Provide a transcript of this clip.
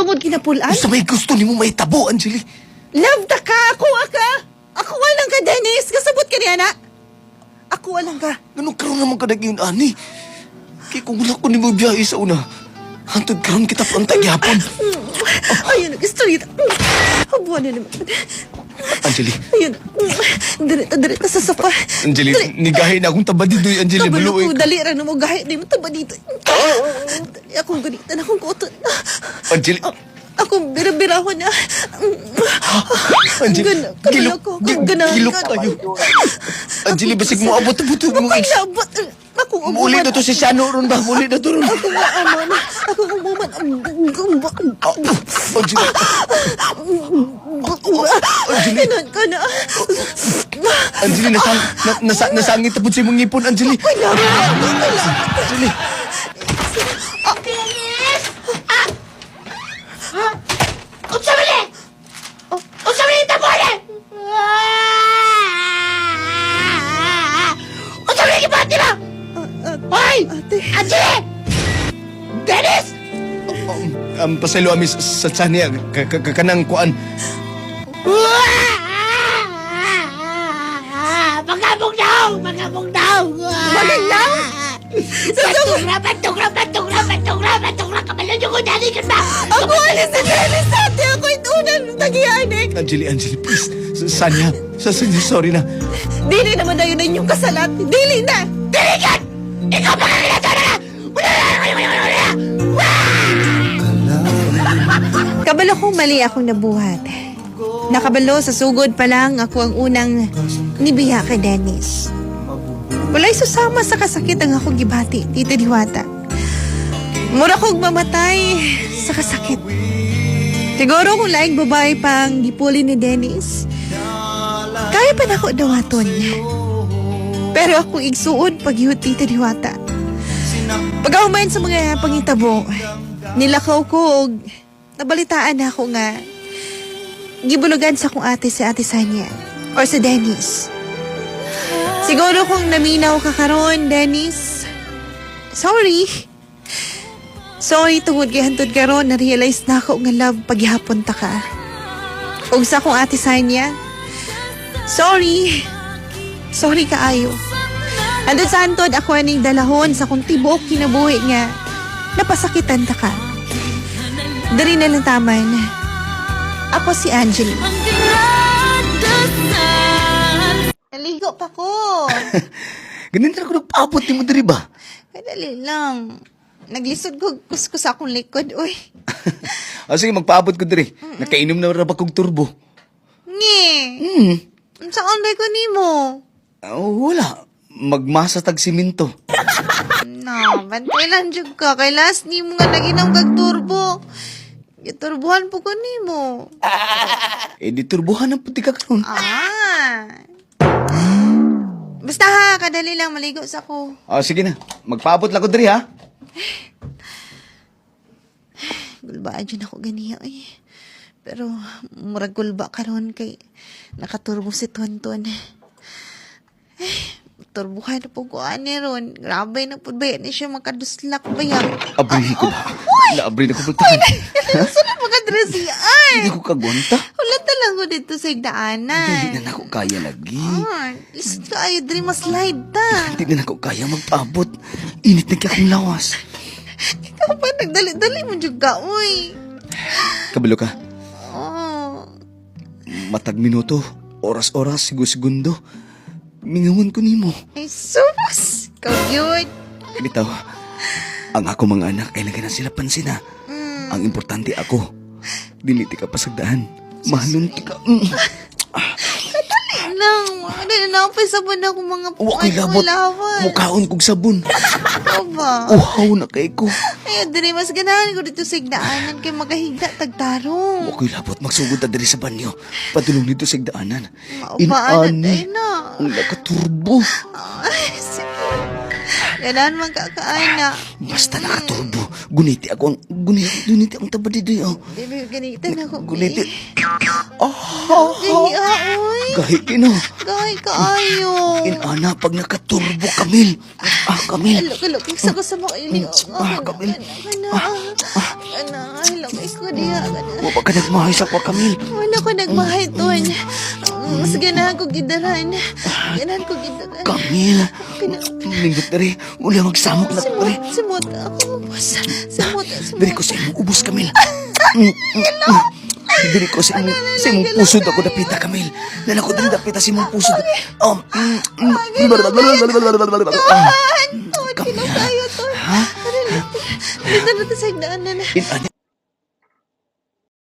tungod kinapulan? Sa may gusto ni mo may tabo, Angeli. Love ta ka! Ako ka! Ako walang ka, Dennis! Kasabot ka niya na! Ako walang ka. Ganun karoon naman ka naging ani. Kaya kung wala ko ni mo biyahe sa una, hantod karoon kita pa ang tagyapon. Ayun, nag-street. Habuan na naman. Angeli. Ayun. Dirita sa sopa. Angeli, nigahin na akong taba dito, Angeli. Kabalo Maluoy ko, dali rin mo gahit. Di mo taba dito. Dali akong ganitan, akong kutot. Angeli. Akong birabirahon na. Angeli, Kabalo ko. gilok kayo. Angeli, basig mo abot-abot mo. Paglabot. Ako Muli na to si Shano ron ba? Muli na to ron. Ako nga aman. Ako umuman. Angeli. Inan ka na. Angeli, nasangit tapos sa imong ngipon, Angeli. Angeli. Dennis! Unsa man ni? Unsa man ni tabore? Unsa man ni gibati ba? Hoy! Ate. Angeli! Dennis! Pasaylo amis sa tsanya, kanang kuan. Magabog daw! Magabog daw! Magabog daw? Patugra! Kabalo yung kundali ka ba? Ako alis si Dennis ate. Ako itunan. Tagianik. Angeli, please. Sanya, sorry na. Dili naman na yun na inyong kasalat. Dili na. Dili ka! Ikaw pa kakilata na! Kabalo kong mali akong nabuhat. Nakabalo sa sugod pa lang ako ang unang nibiya kay Dennis. Wala'y susama sa kasakit ang akong gibati, Tita Diwata. Mura kong mamatay sa kasakit. Siguro kung laing babae pang gipuli ni Dennis, kaya pa na ako dawaton. Pero ako igsuod paghihot, Tita Diwata. Pag-ahumayan sa mga pangitabo, nilakaw ko og nabalitaan na ako nga gibulugan sa akong ate si Ate Sanya or si Dennis. Siguro kung naminaw ka karon, Dennis, sorry. Sorry tungod kay hantod karon na-realize na ako nga love paghihapon ta ka. Ug sa akong Ate Sanya, sorry. Sorry kaayo. Andun sa hantod ako aning dalahon sa kung tibuok kinabuhi nga napasakitan ta ka. Dari na lang taman. Ako si Angeli. Naligo pa ko. Ganun talaga nagpaabot ni mo diri ba? Kadali lang. Naglisod ko kuskus akong likod, uy. Sige, magpaabot ko diri. Nakainom na ra ba kong turbo? Nge. Saan ba ko nimo? Wala. Magmasa tag siminto. No, bantay lang jud ka. Kay last nimo nga naginam kag turbo. Giturbuhan po ko nimo. Di turbuhan ang puti ka karon. Basta ha, kadali lang maligo sa ko. Sige na. Magpaabot lang ko diri ha. Gulbaan dyan ako ganiya eh. Pero murag gulba karon kay nakaturbo si Tonton. Turbuhan na po ko ani ron. Grabe na po ba yan siya makaduslak ba yan? Abrihin ko ba? Naabri na ko pagtahan. Sunod makadress yan. Hindi ko kagwanta. Wala talang ko dito sa igdaanan. Hindi na ako kaya lagi. Listen ka ayo, dali maslide ta. Hindi na ako kaya magpaabot. Init na kaya akong lawas. Ikaw pa nagdali-dali mo juga, uy. Kabalo ka. Oh. Matag minuto, oras-oras, segundo. Mingawan ko nimo. Ay, sus. Ikaw yun. Bitaw, ang ako mga anak ay lagyan na sila pansin ha. Ang importante ako. Diliti ka pasagdaan. Mahalon ka. Nang, ano na ako sabon ako mga Wakay labot. Mukhaon kong sabon. Ikaw ba? Uhaw na kay ko. Ay, dali, mas ganahan ko dito sa igdaanan kay magahigda tagtarong. Wakay labot. Magsugod na dali sa banyo. Padulong dito sa igdaanan. Maupaan ay na. Ang nakaturbo. Ay, sige. Ganahan magkakaana. Basta nakaturbo. Guniti ako ang guniti ang tabad dito. Dili ganitan ako. Guniti. Gahi aoy. Gahi kino. Gahi kaayo. Inana pag nakaturbo Kamil. Kamil. Alok isa ko sa mga ili. Kamil. Ana, alok ko diha. Wa pa ka nagmahay sa kwa Kamil. Wala ko nagmahay ton. Mas ganahan ko gidaran. Ganahan ko gidaran. Kamil. Nindot na rin. Uli magsamok na rin. Simot ako. Simot. Diri ko sa imong ubos Kamil. Diri ko sa imong pusod ako dapita Kamil. Nana ko din dapita sa imong pusod. Kinakayo to. Ha? Dito na sa higdaan na. Inanya